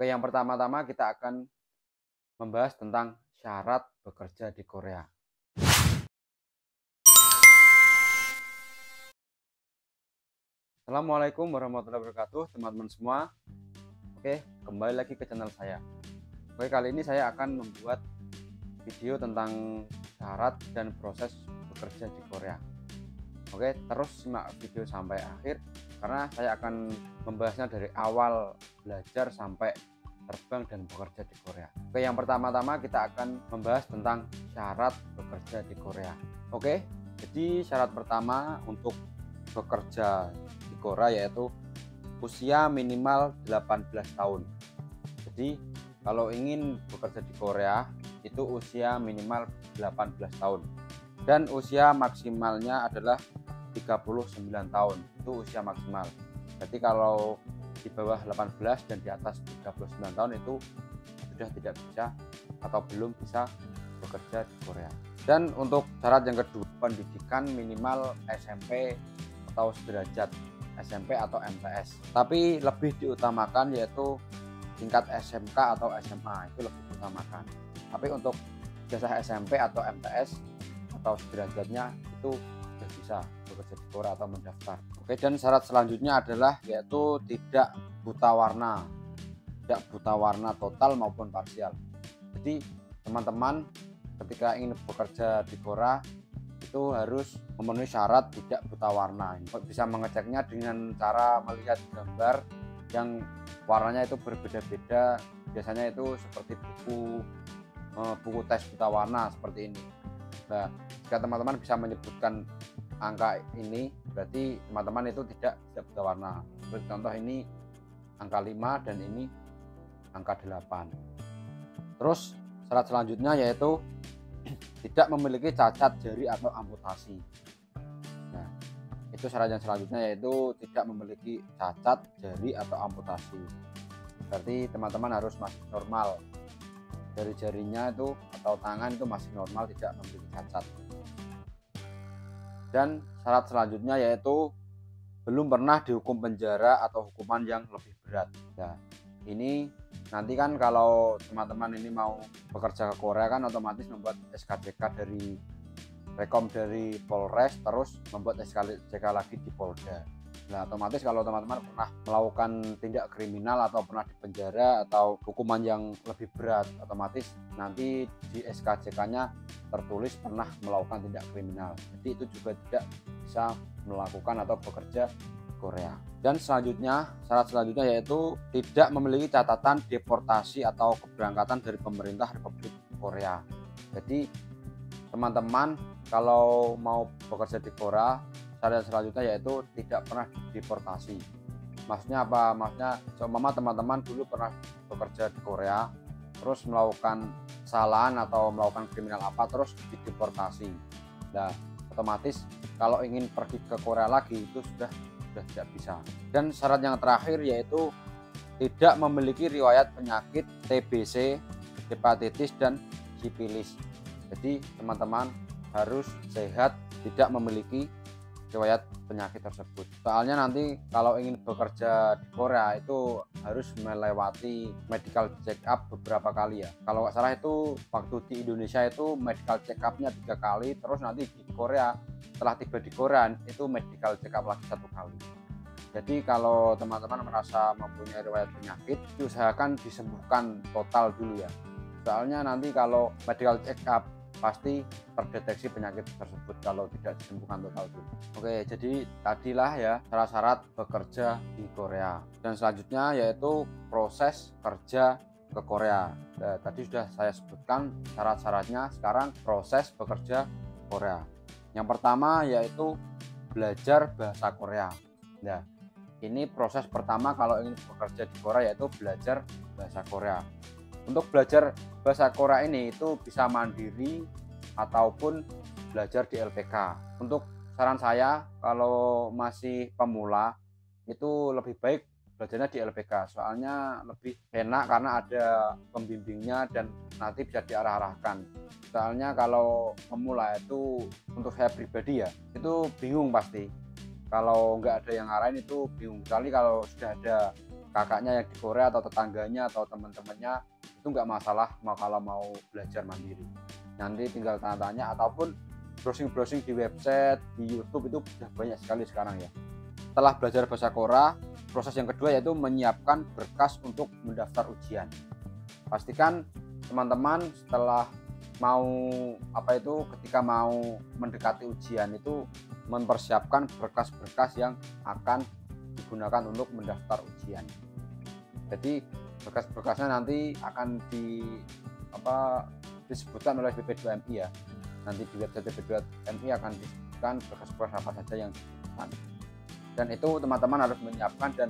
Oke, yang pertama-tama kita akan membahas tentang syarat bekerja di Korea. Assalamualaikum warahmatullahi wabarakatuh, teman-teman semua. Oke, kembali lagi ke channel saya. Oke, kali ini saya akan membuat video tentang syarat dan proses bekerja di Korea. Oke, terus simak video sampai akhir karena saya akan membahasnya dari awal belajar sampai terbang dan bekerja di Korea. Oke, yang pertama-tama kita akan membahas tentang syarat bekerja di Korea. Oke, jadi syarat pertama untuk bekerja di Korea yaitu usia minimal 18 tahun. Jadi kalau ingin bekerja di Korea itu usia minimal 18 tahun dan usia maksimalnya adalah 39 tahun. Itu usia maksimal. Jadi kalau di bawah 18 dan di atas 39 tahun itu sudah tidak bisa atau belum bisa bekerja di Korea. Dan untuk syarat yang kedua, pendidikan minimal SMP atau sederajat, SMP atau MTS. Tapi lebih diutamakan yaitu tingkat SMK atau SMA, itu lebih diutamakan. Tapi untuk ijazah SMP atau MTS atau sederajatnya itu sudah bisa bekerja di Korea atau mendaftar. Oke, dan syarat selanjutnya adalah yaitu tidak buta warna total maupun parsial. Jadi teman-teman ketika ingin bekerja di Korea itu harus memenuhi syarat tidak buta warna. Bisa mengeceknya dengan cara melihat gambar yang warnanya itu berbeda-beda. Biasanya itu seperti buku tes buta warna seperti ini. Nah, jika teman-teman bisa menyebutkan angka ini, berarti teman-teman itu tidak buta warna. Seperti contoh ini angka 5 dan ini angka 8. Terus syarat selanjutnya yaitu tidak memiliki cacat jari atau amputasi. Nah, itu syarat yang selanjutnya yaitu tidak memiliki cacat jari atau amputasi. Berarti teman-teman harus masih normal. Jari-jarinya itu atau tangan itu masih normal, tidak memiliki cacat. Dan syarat selanjutnya yaitu belum pernah dihukum penjara atau hukuman yang lebih berat. Nah, ini nanti kan kalau teman-teman ini mau bekerja ke Korea kan otomatis membuat SKCK dari Rekom dari Polres, terus membuat SKCK lagi di Polda. Nah, otomatis kalau teman-teman pernah melakukan tindak kriminal atau pernah dipenjara atau hukuman yang lebih berat, otomatis nanti di SKCK-nya tertulis pernah melakukan tindak kriminal. Jadi itu juga tidak bisa melakukan atau bekerja di Korea. Dan selanjutnya, syarat selanjutnya yaitu tidak memiliki catatan deportasi atau keberangkatan dari pemerintah Republik Korea. Jadi teman-teman kalau mau bekerja di Korea, syarat selanjutnya yaitu tidak pernah deportasi. Maksudnya apa? Maksudnya seumpama teman-teman dulu pernah bekerja di Korea, terus melakukan kesalahan atau melakukan kriminal apa, terus dideportasi. Nah, otomatis kalau ingin pergi ke Korea lagi itu sudah tidak bisa. Dan syarat yang terakhir yaitu tidak memiliki riwayat penyakit TBC, hepatitis dan sifilis. Jadi teman-teman harus sehat, tidak memiliki riwayat penyakit tersebut. Soalnya nanti kalau ingin bekerja di Korea itu harus melewati medical check up beberapa kali ya. Kalau nggak salah itu waktu di Indonesia itu medical check up-nya 3 kali, terus nanti di Korea setelah tiba di Korea itu medical check up lagi 1 kali. Jadi kalau teman-teman merasa mempunyai riwayat penyakit, diusahakan disembuhkan total dulu ya. Soalnya nanti kalau medical check up pasti terdeteksi penyakit tersebut kalau tidak disembuhkan total dulu. Oke, jadi tadilah ya syarat-syarat bekerja di Korea. Dan selanjutnya yaitu proses kerja ke Korea. Nah, tadi sudah saya sebutkan syarat-syaratnya, sekarang proses bekerja Korea. Yang pertama yaitu belajar bahasa Korea. Nah, ini proses pertama kalau ingin bekerja di Korea yaitu belajar bahasa Korea. Untuk belajar bahasa Korea ini itu bisa mandiri ataupun belajar di LPK. Untuk saran saya kalau masih pemula itu lebih baik belajarnya di LPK, soalnya lebih enak karena ada pembimbingnya dan nanti bisa diarah-arahkan. Soalnya kalau pemula itu untuk saya pribadi ya itu bingung pasti. Kalau nggak ada yang ngarahin itu bingung sekali. Kalau sudah ada kakaknya yang di Korea atau tetangganya atau teman-temannya, itu nggak masalah kalau mau belajar mandiri. Nanti tinggal tanya-tanya ataupun browsing-browsing di website, di YouTube, itu sudah banyak sekali sekarang ya. Setelah belajar bahasa Korea, proses yang kedua yaitu menyiapkan berkas untuk mendaftar ujian. Pastikan teman-teman setelah ketika mau mendekati ujian itu mempersiapkan berkas-berkas yang akan digunakan untuk mendaftar ujian. Jadi berkas-berkasnya nanti akan disebutkan oleh BP2MI ya. Nanti di website BP2MI akan disebutkan berkas-berkas apa saja yang dibutuhkan. Dan itu teman-teman harus menyiapkan dan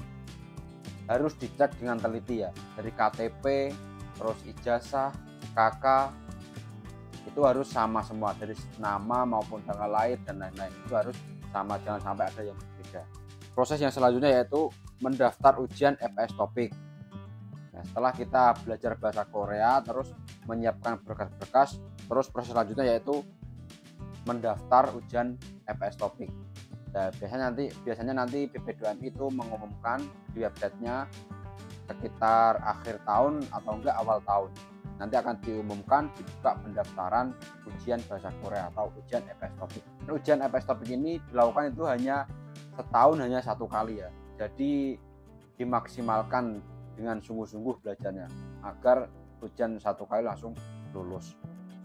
harus dicek dengan teliti ya. Dari KTP, terus ijazah, KK, itu harus sama semua, dari nama maupun tanggal lahir dan lain-lain itu harus sama, jangan sampai ada yang berbeda. Proses yang selanjutnya yaitu mendaftar ujian FS Topik. Nah, setelah kita belajar bahasa Korea terus menyiapkan berkas-berkas, terus proses selanjutnya yaitu mendaftar ujian FS Topik. Nah, biasanya nanti BP2MI itu mengumumkan di websitenya sekitar akhir tahun atau enggak awal tahun. Nanti akan diumumkan dibuka pendaftaran ujian bahasa Korea atau ujian FS Topik. Ujian FS Topik ini dilakukan itu hanya setahun, hanya satu kali ya. Jadi dimaksimalkan dengan sungguh-sungguh belajarnya agar ujian satu kali langsung lulus.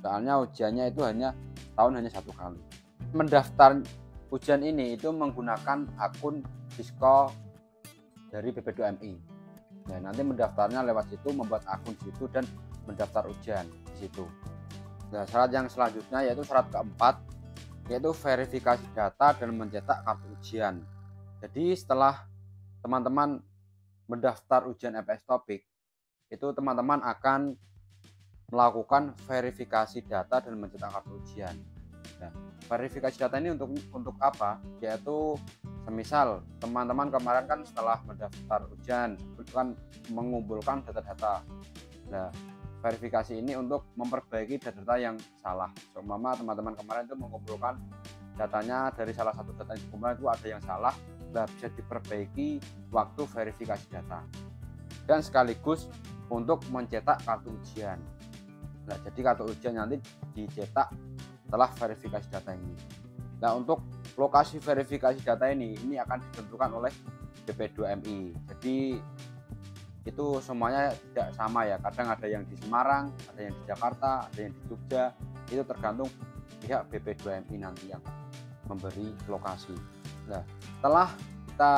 Soalnya ujiannya itu hanya setahun, hanya satu kali. Mendaftar ujian ini itu menggunakan akun Disko dari BP2MI. Nah, nanti mendaftarnya lewat situ, membuat akun situ dan mendaftar ujian di situ. Nah, syarat yang selanjutnya yaitu syarat keempat, yaitu verifikasi data dan mencetak kartu ujian. Jadi setelah teman-teman mendaftar ujian FS Topik, itu teman-teman akan melakukan verifikasi data dan mencetak kartu ujian. Nah, verifikasi data ini untuk apa? Yaitu semisal teman-teman kemarin kan setelah mendaftar ujian itu kan mengumpulkan data-data. Nah, verifikasi ini untuk memperbaiki data-data yang salah. Seumpama teman-teman kemarin itu mengumpulkan datanya dari salah satu data yang dikumpulkan itu ada yang salah, nah bisa diperbaiki waktu verifikasi data. Dan sekaligus untuk mencetak kartu ujian. Nah, jadi kartu ujian nanti dicetak setelah verifikasi data ini. Nah, untuk lokasi verifikasi data ini akan ditentukan oleh BP2MI. Jadi itu semuanya tidak sama ya, kadang ada yang di Semarang, ada yang di Jakarta, ada yang di Jogja, itu tergantung pihak BP2MI nanti yang memberi lokasi. Nah, setelah kita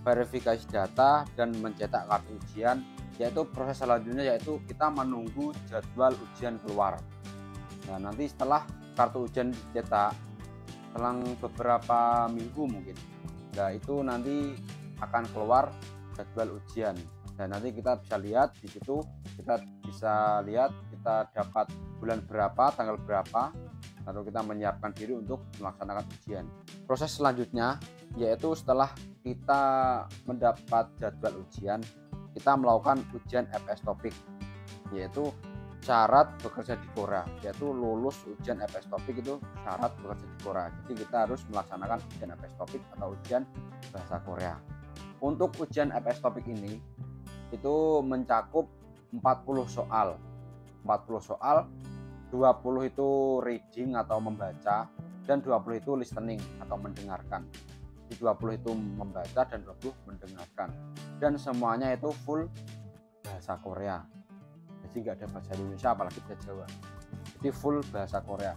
verifikasi data dan mencetak kartu ujian, yaitu proses selanjutnya yaitu kita menunggu jadwal ujian keluar. Nah, nanti setelah kartu ujian dicetak selang beberapa minggu mungkin, nah itu nanti akan keluar jadwal ujian. Dan nanti kita bisa lihat di situ, kita bisa lihat kita dapat bulan berapa, tanggal berapa, lalu kita menyiapkan diri untuk melaksanakan ujian. Proses selanjutnya yaitu setelah kita mendapat jadwal ujian, kita melakukan ujian FS Topik, yaitu syarat bekerja di Korea, yaitu lulus ujian FS Topik itu syarat bekerja di Korea. Jadi kita harus melaksanakan ujian FS Topik atau ujian bahasa Korea. Untuk ujian FS Topik ini itu mencakup 40 soal. 40 soal, 20 itu reading atau membaca dan 20 itu listening atau mendengarkan. Di 20 itu membaca dan 20 mendengarkan. Dan semuanya itu full bahasa Korea. Jadi nggak ada bahasa Indonesia apalagi bahasa Jawa. Jadi full bahasa Korea.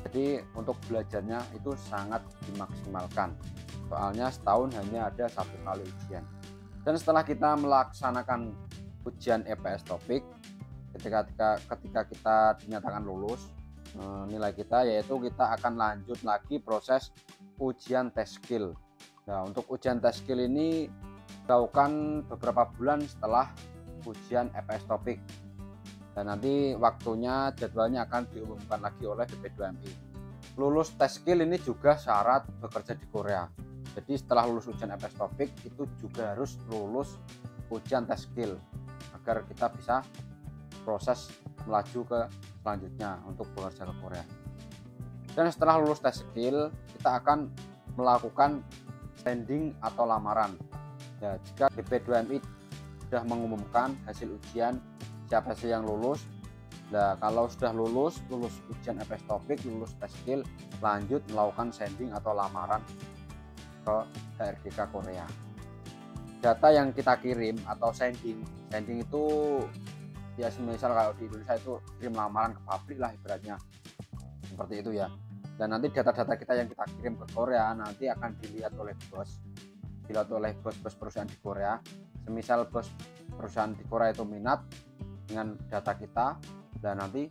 Jadi untuk belajarnya itu sangat dimaksimalkan. Soalnya setahun hanya ada satu kali ujian. Dan setelah kita melaksanakan ujian FS Topik, ketika kita dinyatakan lulus nilai kita, yaitu kita akan lanjut lagi proses ujian tes skill. Nah, untuk ujian tes skill ini dilakukan beberapa bulan setelah ujian FS Topik. Dan nanti waktunya, jadwalnya akan diumumkan lagi oleh BP2MI. Lulus tes skill ini juga syarat bekerja di Korea. Jadi setelah lulus ujian FS Topik itu juga harus lulus ujian tes skill agar kita bisa proses melaju ke selanjutnya untuk bekerja ke Korea. Dan setelah lulus tes skill kita akan melakukan standing atau lamaran. Ya, jika BP2MI sudah mengumumkan hasil ujian siapa sih yang lulus. Nah, kalau sudah lulus ujian FS Topik, lulus tes skill, lanjut melakukan sending atau lamaran ke HRDK Korea. Data yang kita kirim atau sending itu ya misal kalau di Indonesia itu kirim lamaran ke pabrik lah ibaratnya, seperti itu ya. Dan nanti data-data kita yang kita kirim ke Korea nanti akan dilihat oleh bos perusahaan di Korea. Semisal bos perusahaan di Korea itu minat dengan data kita, dan nanti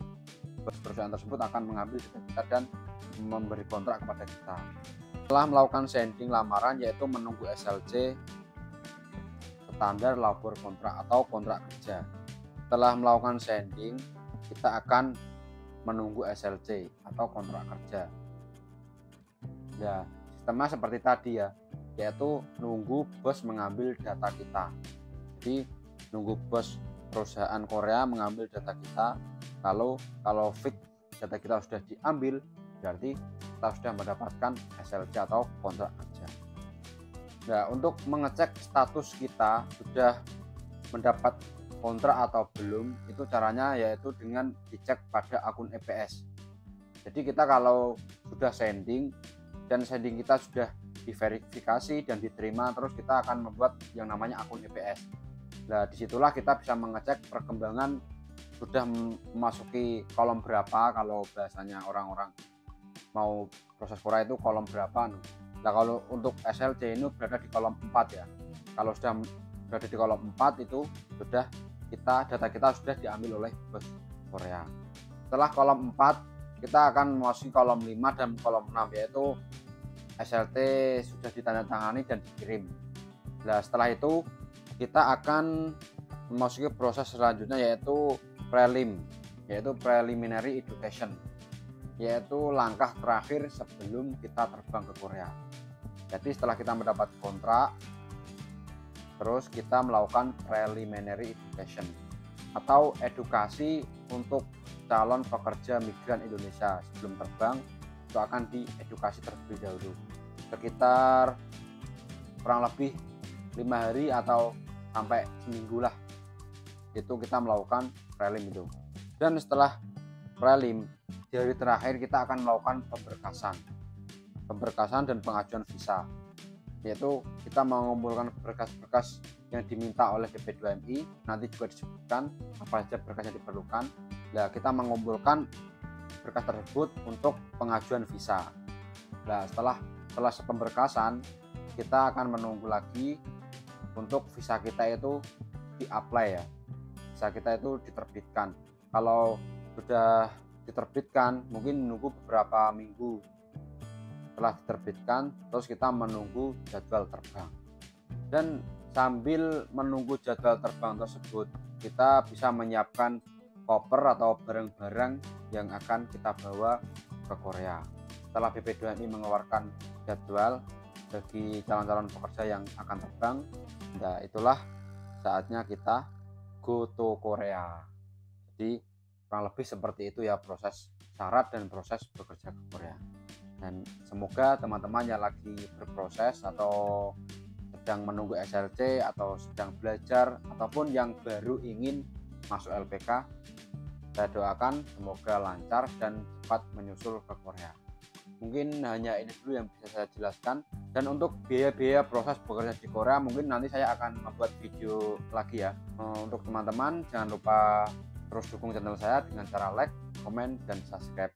bos perusahaan tersebut akan mengambil data kita dan memberi kontrak kepada kita. Setelah melakukan sending lamaran, yaitu menunggu SLC standar labor kontrak atau kontrak kerja. Setelah melakukan sending, kita akan menunggu SLC atau kontrak kerja. Ya, sistemnya seperti tadi ya, yaitu nunggu bos mengambil data kita. Jadi nunggu bos perusahaan Korea mengambil data kita. Kalau fix data kita sudah diambil, berarti kita sudah mendapatkan SLC atau kontrak kerja. Nah, untuk mengecek status kita sudah mendapat kontrak atau belum, itu caranya yaitu dengan dicek pada akun EPS. Jadi kita kalau sudah sending dan sending kita sudah diverifikasi dan diterima, terus kita akan membuat yang namanya akun EPS. Nah, disitulah kita bisa mengecek perkembangan sudah memasuki kolom berapa, kalau bahasanya orang-orang mau proses Korea itu kolom berapa. Nah, kalau untuk SLC ini berada di kolom 4 ya. Kalau sudah berada di kolom 4 itu sudah data kita sudah diambil oleh bos Korea. Setelah kolom 4 kita akan memasuki kolom 5 dan kolom 6, yaitu SLT sudah ditandatangani dan dikirim. Nah, setelah itu kita akan memasuki proses selanjutnya, yaitu prelim, yaitu preliminary education, yaitu langkah terakhir sebelum kita terbang ke Korea. Jadi setelah kita mendapat kontrak, terus kita melakukan preliminary education atau edukasi untuk calon pekerja migran Indonesia. Sebelum terbang itu akan diedukasi terlebih dahulu sekitar kurang lebih 5 hari atau sampai seminggu lah, itu kita melakukan prelim itu. Dan setelah prelim, di hari terakhir kita akan melakukan pemberkasan dan pengajuan visa, yaitu kita mengumpulkan berkas-berkas yang diminta oleh BP2MI. Nanti juga disebutkan apa saja berkas yang diperlukan. Nah, kita mengumpulkan berkas tersebut untuk pengajuan visa. Nah, setelah pemberkasan, kita akan menunggu lagi untuk visa kita itu di-apply ya. Visa kita itu diterbitkan. Kalau sudah diterbitkan, mungkin menunggu beberapa minggu. Setelah diterbitkan, terus kita menunggu jadwal terbang. Dan sambil menunggu jadwal terbang tersebut, kita bisa menyiapkan koper atau barang-barang yang akan kita bawa ke Korea. Setelah BP2MI mengeluarkan jadwal bagi calon-calon pekerja yang akan terbang, nah itulah saatnya kita go to Korea. Jadi kurang lebih seperti itu ya proses syarat dan proses bekerja ke Korea. Dan semoga teman-teman yang lagi berproses atau sedang menunggu SLC atau sedang belajar ataupun yang baru ingin masuk LPK, saya doakan semoga lancar dan cepat menyusul ke Korea. Mungkin hanya ini dulu yang bisa saya jelaskan. Dan untuk biaya-biaya proses bekerja di Korea, mungkin nanti saya akan membuat video lagi ya. Untuk teman-teman jangan lupa terus dukung channel saya dengan cara like, komen, dan subscribe.